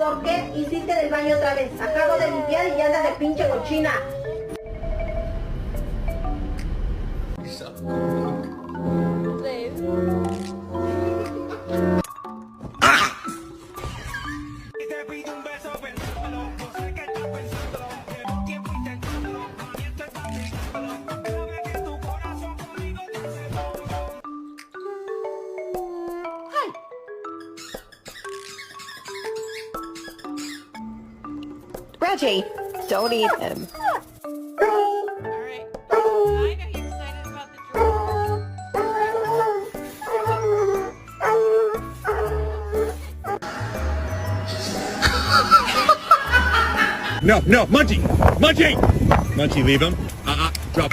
¿Por qué hiciste del baño otra vez? Acabo de limpiar y ya andas de pinche cochina. Reggie, don't eat him. Alright. I know you're excited about the No, Munchie! Munchie! Munchie, leave him.